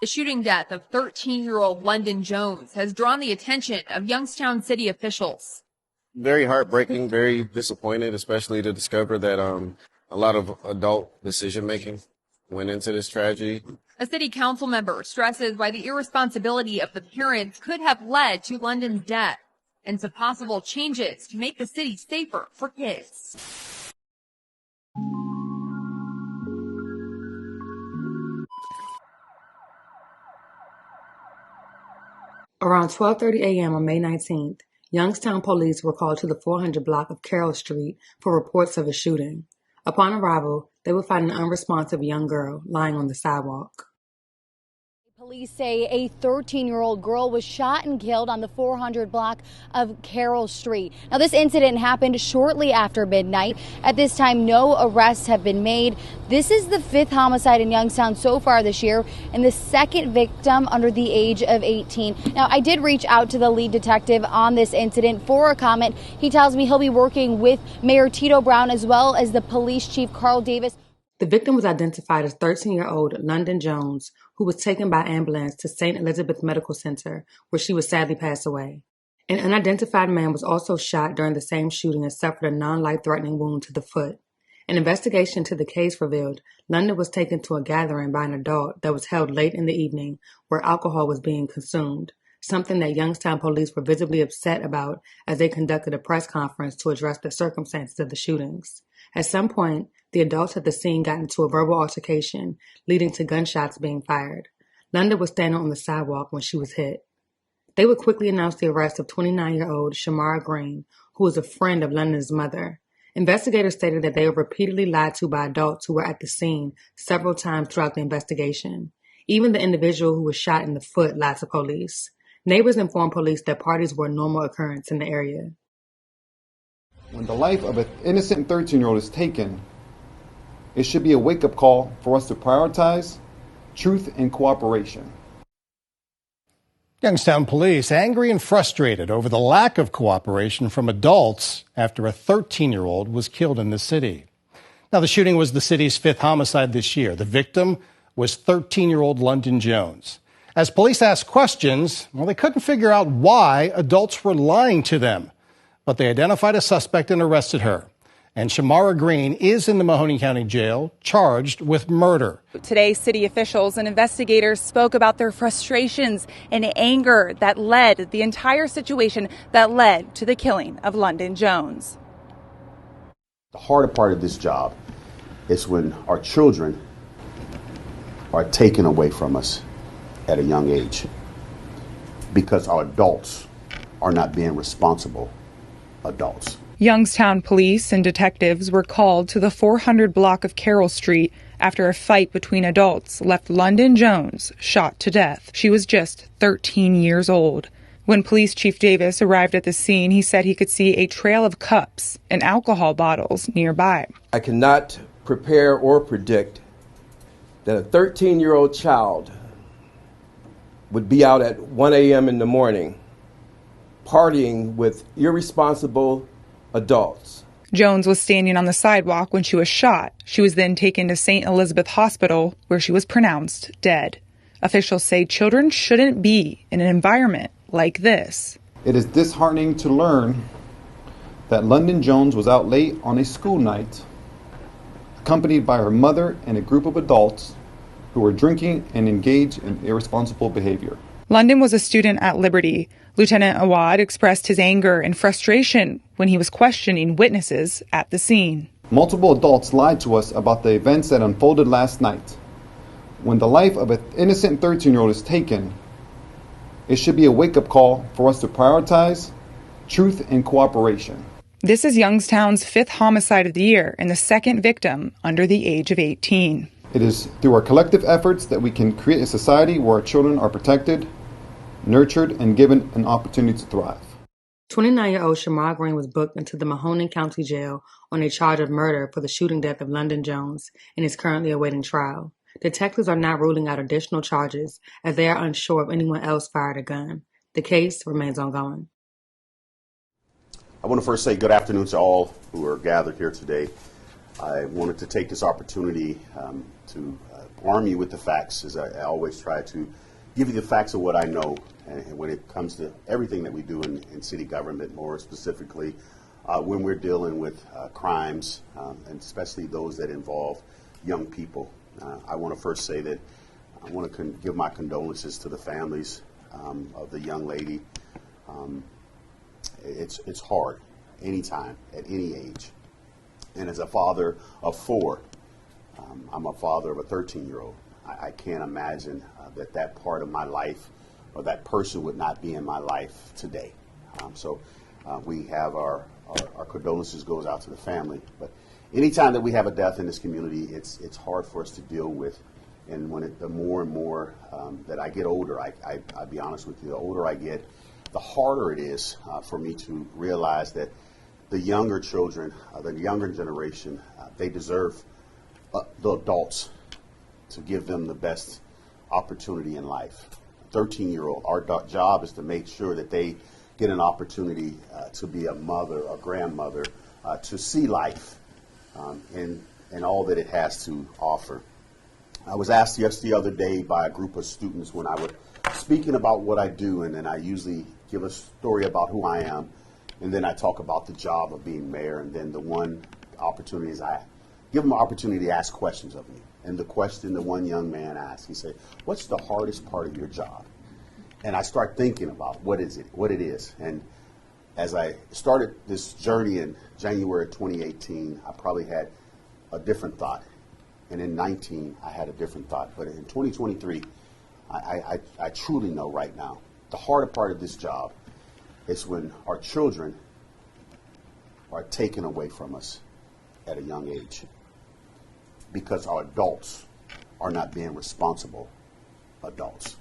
The shooting death of 13-year-old London Jones has drawn the attention of Youngstown city officials. Very heartbreaking, very disappointed, especially to discover that a lot of adult decision-making went into this tragedy. A city council member stresses why the irresponsibility of the parents could have led to London's death and some possible changes to make the city safer for kids. Around 12:30 a.m. on May 19th, Youngstown police were called to the 400 block of Carroll Street for reports of a shooting. Upon arrival, they would find an unresponsive young girl lying on the sidewalk. Police say a 13-year-old girl was shot and killed on the 400 block of Carroll Street. Now, this incident happened shortly after midnight. At this time, no arrests have been made. This is the 5th homicide in Youngstown so far this year and the 2nd victim under the age of 18. Now, I did reach out to the lead detective on this incident for a comment. He tells me he'll be working with Mayor Tito Brown as well as the police chief, Carl Davis. The victim was identified as 13-year-old London Jones, who was taken by ambulance to St. Elizabeth Medical Center, where she would sadly pass away. An unidentified man was also shot during the same shooting and suffered a non-life-threatening wound to the foot. An investigation into the case revealed London was taken to a gathering by an adult that was held late in the evening where alcohol was being consumed, something that Youngstown police were visibly upset about as they conducted a press conference to address the circumstances of the shootings. At some point, the adults at the scene got into a verbal altercation, leading to gunshots being fired. London was standing on the sidewalk when she was hit. They would quickly announce the arrest of 29-year-old Shamara Green, who was a friend of London's mother. Investigators stated that they were repeatedly lied to by adults who were at the scene several times throughout the investigation. Even the individual who was shot in the foot lied to police. Neighbors informed police that parties were a normal occurrence in the area. When the life of an innocent 13-year-old is taken, it should be a wake-up call for us to prioritize truth and cooperation. Youngstown police angry and frustrated over the lack of cooperation from adults after a 13-year-old was killed in the city. Now, the shooting was the city's 5th homicide this year. The victim was 13-year-old London Jones. As police asked questions, they couldn't figure out why adults were lying to them. But they identified a suspect and arrested her. And Shamara Green is in the Mahoning County Jail, charged with murder. Today, city officials and investigators spoke about their frustrations and anger that led the entire situation that led to the killing of London Jones. The harder part of this job is when our children are taken away from us at a young age because our adults are not being responsible adults. Youngstown police and detectives were called to the 400 block of Carroll Street after a fight between adults left London Jones shot to death. She was just 13 years old. When Police Chief Davis arrived at the scene, he said he could see a trail of cups and alcohol bottles nearby. I cannot prepare or predict that a 13-year-old child would be out at 1 a.m. in the morning partying with irresponsible adults. Jones was standing on the sidewalk when she was shot. She was then taken to St. Elizabeth Hospital, where she was pronounced dead. Officials say children shouldn't be in an environment like this. It is disheartening to learn that London Jones was out late on a school night, accompanied by her mother and a group of adults who were drinking and engaged in irresponsible behavior. London was a student at Liberty. Lieutenant Awad expressed his anger and frustration when he was questioning witnesses at the scene. Multiple adults lied to us about the events that unfolded last night. When the life of an innocent 13-year-old is taken, it should be a wake-up call for us to prioritize truth and cooperation. This is Youngstown's 5th homicide of the year and the 2nd victim under the age of 18. It is through our collective efforts that we can create a society where our children are protected, nurtured, and given an opportunity to thrive. 29-year-old Shamar Green was booked into the Mahoning County Jail on a charge of murder for the shooting death of London Jones and is currently awaiting trial. Detectives are not ruling out additional charges as they are unsure if anyone else fired a gun. The case remains ongoing. I want to first say good afternoon to all who are gathered here today. I wanted to take this opportunity to arm you with the facts, as I always try to give you the facts of what I know. And when it comes to everything that we do in city government, more specifically, when we're dealing with crimes, and especially those that involve young people. I want to first say that I want to give my condolences to the families of the young lady. It's hard anytime, at any age. And as a father of 4, I'm a father of a 13-year-old. I can't imagine that part of my life or that person would not be in my life today. So we have our condolences goes out to the family. But anytime that we have a death in this community, it's hard for us to deal with. And when the more and more that I get older, I'll be honest with you, the older I get, the harder it is for me to realize that the younger children, the younger generation, they deserve the adults to give them the best opportunity in life. 13-year-old, our job is to make sure that they get an opportunity to be a mother or grandmother, to see life and all that it has to offer. I was asked just the other day by a group of students when I was speaking about what I do, and then I usually give a story about who I am, and then I talk about the job of being mayor, and then the one opportunity is I give them an opportunity to ask questions of me. And the question the one young man asked, he said, "What's the hardest part of your job?" And I start thinking about what it is. And as I started this journey in January 2018, I probably had a different thought. And in 19, I had a different thought. But in 2023, I truly know right now, the harder part of this job is when our children are taken away from us at a young age, because our adults are not being responsible adults.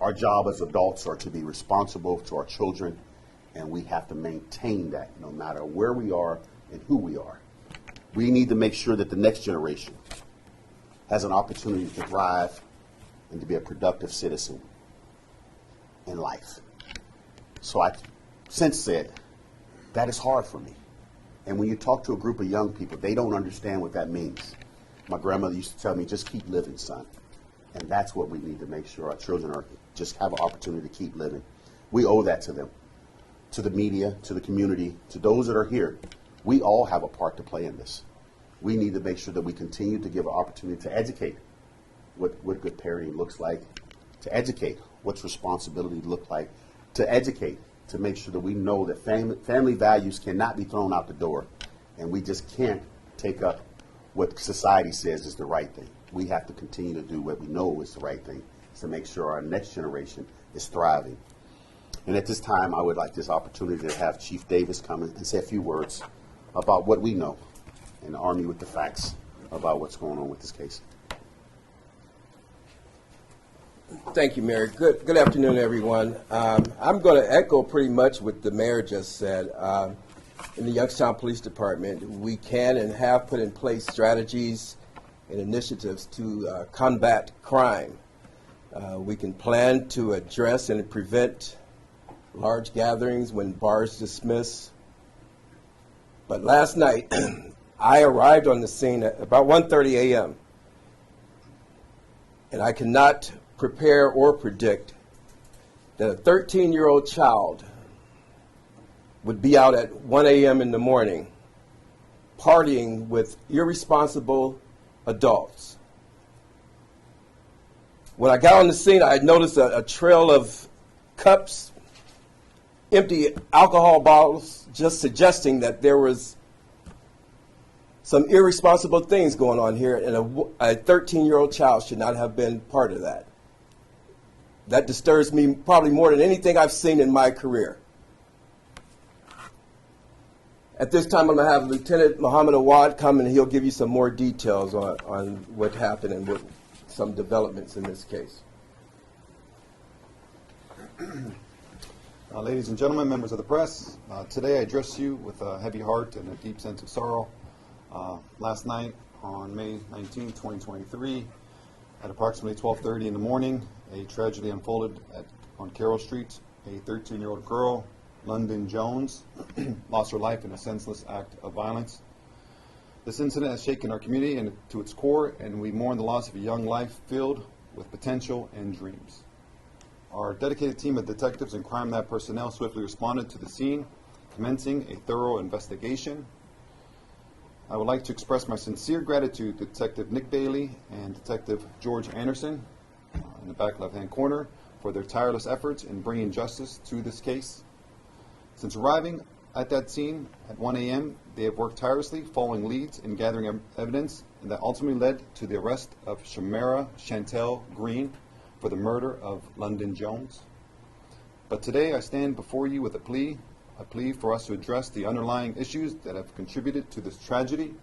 Our job as adults are to be responsible to our children, and we have to maintain that no matter where we are and who we are. We need to make sure that the next generation has an opportunity to thrive and to be a productive citizen in life. So I since said, that is hard for me. And when you talk to a group of young people, they don't understand what that means. My grandmother used to tell me, just keep living, son. And that's what we need to make sure our children are just have an opportunity to keep living. We owe that to them, to the media, to the community, to those that are here. We all have a part to play in this. We need to make sure that we continue to give an opportunity to educate what good parenting looks like, to educate what's responsibility look like, to educate, to make sure that we know that family values cannot be thrown out the door, and we just can't take up what society says is the right thing. We have to continue to do what we know is the right thing, to make sure our next generation is thriving. And at this time, I would like this opportunity to have Chief Davis come and say a few words about what we know and arm you with the facts about what's going on with this case. Thank you, Mayor. Good afternoon, everyone. I'm going to echo pretty much what the mayor just said. In the Youngstown Police Department, we can and have put in place strategies and initiatives to combat crime. We can plan to address and prevent large gatherings when bars dismiss. But last night, I arrived on the scene at about 1:30 a.m. and I cannot prepare or predict that a 13-year-old child would be out at 1 a.m. in the morning partying with irresponsible adults. When I got on the scene, I noticed a trail of cups, empty alcohol bottles, just suggesting that there was some irresponsible things going on here, and a 13-year-old child should not have been part of that. That disturbs me probably more than anything I've seen in my career. At this time, I'm going to have Lieutenant Muhammad Awad come, and he'll give you some more details on what happened and what some developments in this case. Ladies and gentlemen, members of the press, today I address you with a heavy heart and a deep sense of sorrow. Last night, on May 19, 2023, at approximately 12:30 in the morning, a tragedy unfolded on Carroll Street. A 13-year-old girl, London Jones, lost her life in a senseless act of violence. This incident has shaken our community to its core, and we mourn the loss of a young life filled with potential and dreams. Our dedicated team of detectives and crime lab personnel swiftly responded to the scene, commencing a thorough investigation. I would like to express my sincere gratitude to Detective Nick Bailey and Detective George Anderson in the back left-hand corner for their tireless efforts in bringing justice to this case. Since arriving at that scene at 1 a.m., they have worked tirelessly following leads and gathering evidence that ultimately led to the arrest of Shamara Chantel Green for the murder of London Jones. But today I stand before you with a plea for us to address the underlying issues that have contributed to this tragedy.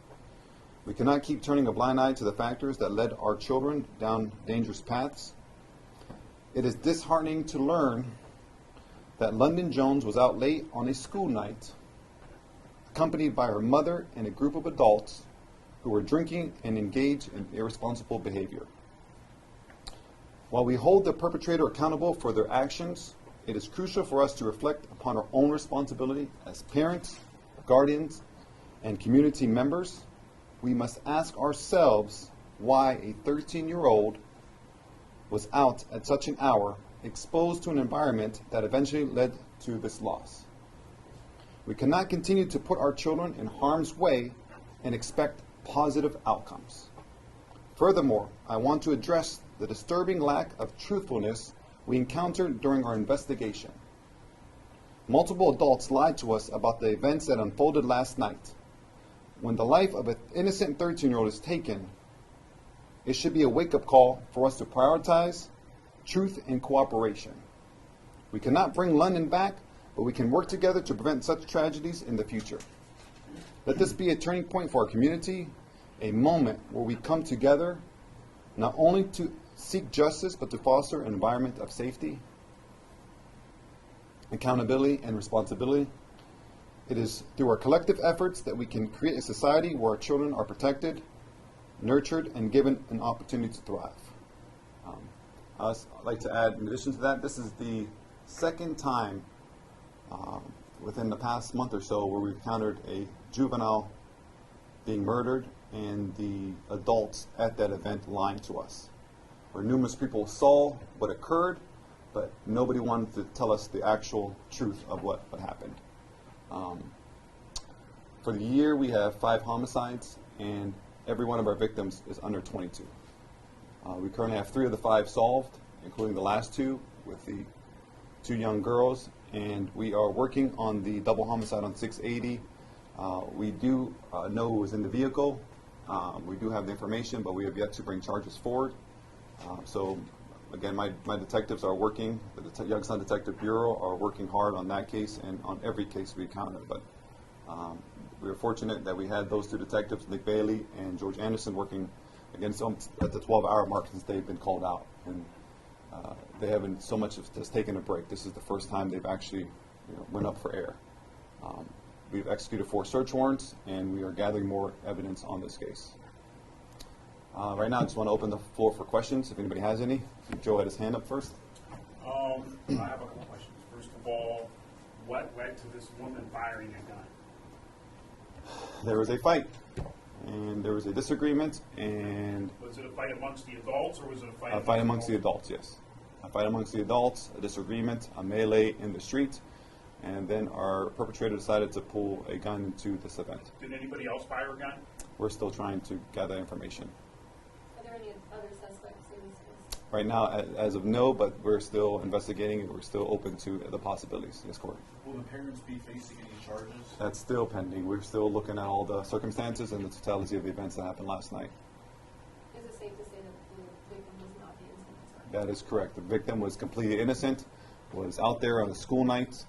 We cannot keep turning a blind eye to the factors that led our children down dangerous paths. It is disheartening to learn that London Jones was out late on a school night, accompanied by her mother and a group of adults who were drinking and engaged in irresponsible behavior. While we hold the perpetrator accountable for their actions, it is crucial for us to reflect upon our own responsibility as parents, guardians, and community members. We must ask ourselves why a 13-year-old was out at such an hour, exposed to an environment that eventually led to this loss. We cannot continue to put our children in harm's way and expect positive outcomes. Furthermore, I want to address the disturbing lack of truthfulness we encountered during our investigation. Multiple adults lied to us about the events that unfolded last night. When the life of an innocent 13-year-old is taken, it should be a wake-up call for us to prioritize truth and cooperation. We cannot bring London back, but we can work together to prevent such tragedies in the future. Let this be a turning point for our community, a moment where we come together not only to seek justice, but to foster an environment of safety, accountability, and responsibility. It is through our collective efforts that we can create a society where our children are protected, nurtured, and given an opportunity to thrive. I'd like to add, in addition to that, this is the second time within the past month or so where we've encountered a juvenile being murdered and the adults at that event lying to us. Where numerous people saw what occurred, but nobody wanted to tell us the actual truth of what happened. For the year, we have 5 homicides, and every one of our victims is under 22. We currently have 3 of the 5 solved, including the last 2 with the 2 young girls, and we are working on the double homicide on 680. We do know who was in the vehicle. We do have the information, but we have yet to bring charges forward. So, again, my detectives are working, the Youngstown Detective Bureau are working hard on that case and on every case we encounter. But we are fortunate that we had those 2 detectives, Nick Bailey and George Anderson, working against at the 12-hour mark since they've been called out. And they haven't so much as taken a break. This is the first time they've actually went up for air. We've executed 4 search warrants, and we are gathering more evidence on this case. Right now, I just want to open the floor for questions, if anybody has any. Joe had his hand up first. I have a couple questions. First of all, what led to this woman firing a gun? There was a fight, and there was a disagreement, and... Was it a fight amongst the adults, or was it a fight? A fight amongst the adults, yes. A fight amongst the adults, a disagreement, a melee in the street, and then our perpetrator decided to pull a gun into this event. Did anybody else fire a gun? We're still trying to gather information. Are there any other suspects in this case? Right now, as of no, but we're still investigating and we're still open to the possibilities. Yes, Corey. Will the parents be facing any charges? That's still pending. We're still looking at all the circumstances and the totality of the events that happened last night. Is it safe to say that the victim was not the innocent? That is correct. The victim was completely innocent, was out there on a school night.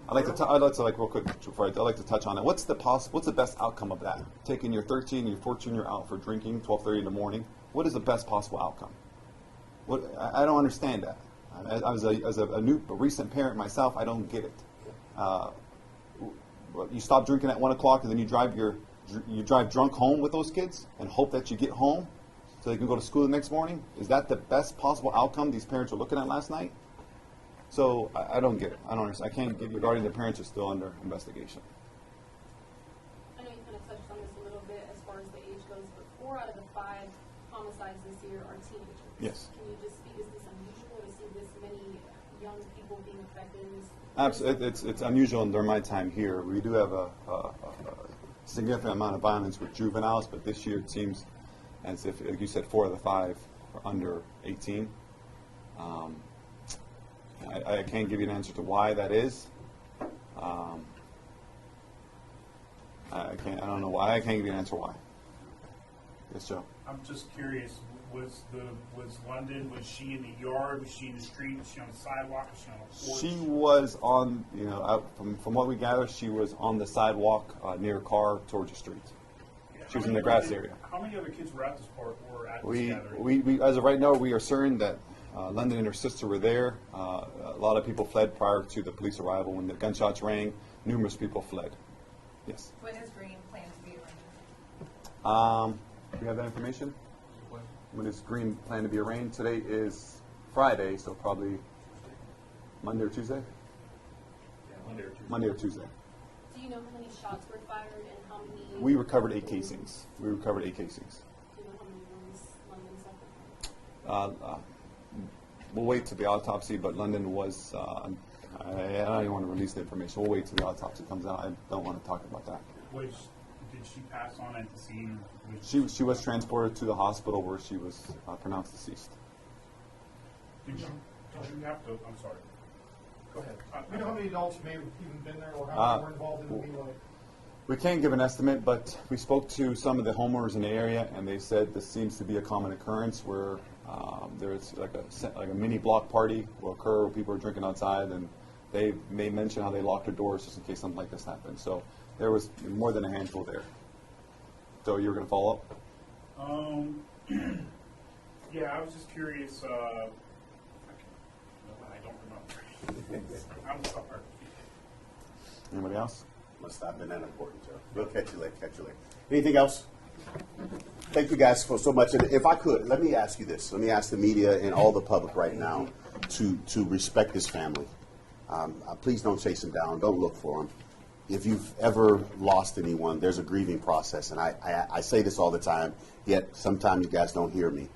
I'd like to touch on it. What's the best outcome of that? Taking your 13, your 14-year out for drinking 12:30 in the morning. What is the best possible outcome? I don't understand that. As a recent parent myself, I don't get it. You stop drinking at 1 o'clock and then you drive drunk home with those kids and hope that you get home so they can go to school the next morning. Is that the best possible outcome these parents were looking at last night? So I don't get it. I don't understand. I can't get regarding the parents are still under investigation. I know you kind of touched on this a teenagers. Yes. Can you just speak, is this unusual to see this many young people being affected in this? Absolutely, it's unusual during my time here. We do have a significant amount of violence with juveniles, but this year it seems as if, like you said, 4 of the 5 are under 18. I can't give you an answer to why that is. I don't know why. I can't give you an answer why. Yes, Joe. I'm just curious. Was London? Was she in the yard? Was she in the street? Was she on the sidewalk? Was she on the porch? She was on. From what we gather, she was on the sidewalk near a car towards the street. Yeah. She was in the grass area. How many other kids were at this park or at this gathering? We as of right now, we are certain that London and her sister were there. A lot of people fled prior to the police arrival. When the gunshots rang, numerous people fled. Yes. When is Green planned to be arraigned? Do you have that information? When is Green planned to be arraigned? Today is Friday, so probably Monday or Tuesday? Yeah, Monday or Tuesday. Do you know how many shots were fired and how many? We recovered 8 casings. Do you know how many wounds London suffered? We'll wait till the autopsy, but London was, I don't even want to release the information. We'll wait till the autopsy comes out. I don't want to talk about that. Did she pass on at the scene? She was transported to the hospital where she was pronounced deceased. Did you have to? I'm sorry. Go ahead. We know how many adults may have even been there or how many were involved in the melee. We can't give an estimate, but we spoke to some of the homeowners in the area, and they said this seems to be a common occurrence where there's like a mini block party will occur where people are drinking outside, and they may mention how they locked their doors just in case something like this happened. So there was more than a handful there. So you were going to follow up? Yeah, I was just curious. I don't remember. I'm sorry. Anybody else? Must not have been that important, Joe. We'll catch you later. Anything else? Thank you guys for so much. And if I could, let me ask you this. Let me ask the media and all the public right now to respect this family. Please don't chase them down. Don't look for them. If you've ever lost anyone, there's a grieving process. And I say this all the time, yet sometimes you guys don't hear me.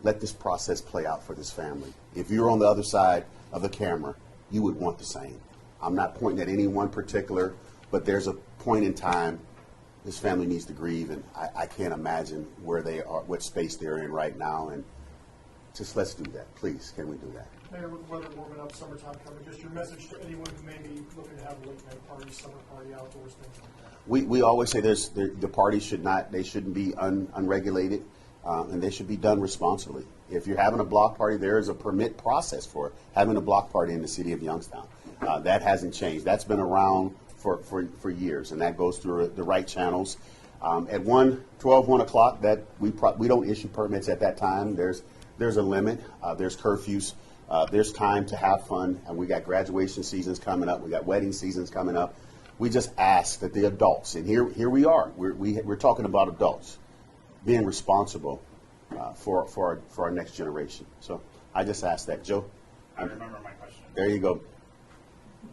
Let this process play out for this family. If you're on the other side of the camera, you would want the same. I'm not pointing at any one particular, but there's a point in time this family needs to grieve, and I can't imagine where they are, what space they're in right now, and just let's do that. Please, can we do that? Mayor, with the weather warming up, summertime coming, just your message to anyone who may be looking to have a late night party, summer party, outdoors, things like that. We always say the parties shouldn't be unregulated, and they should be done responsibly. If you're having a block party, there is a permit process for having a block party in the city of Youngstown. That hasn't changed. That's been around for years, and that goes through the right channels. At 1 o'clock, that we don't issue permits at that time. There's a limit. There's curfews. There's time to have fun, and we got graduation seasons coming up. We got wedding seasons coming up. We just ask that the adults, and here we are. We're talking about adults being responsible for our next generation. So I just ask that, Joe. I remember my question. There you go.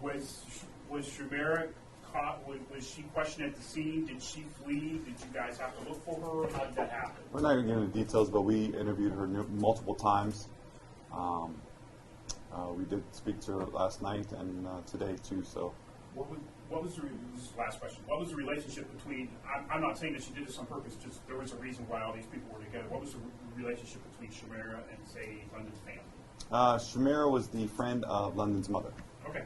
Was Shumera caught? Was she questioned at the scene? Did she flee? Did you guys have to look for her? How did that happen? We're not going to get into details, but we interviewed her multiple times. We did speak to her last night and today too. So, what was the last question? What was the relationship between? I'm not saying that she did this on purpose. Just there was a reason why all these people were together. What was the relationship between Shumera and, say, London's family? Shumera was the friend of London's mother. Okay.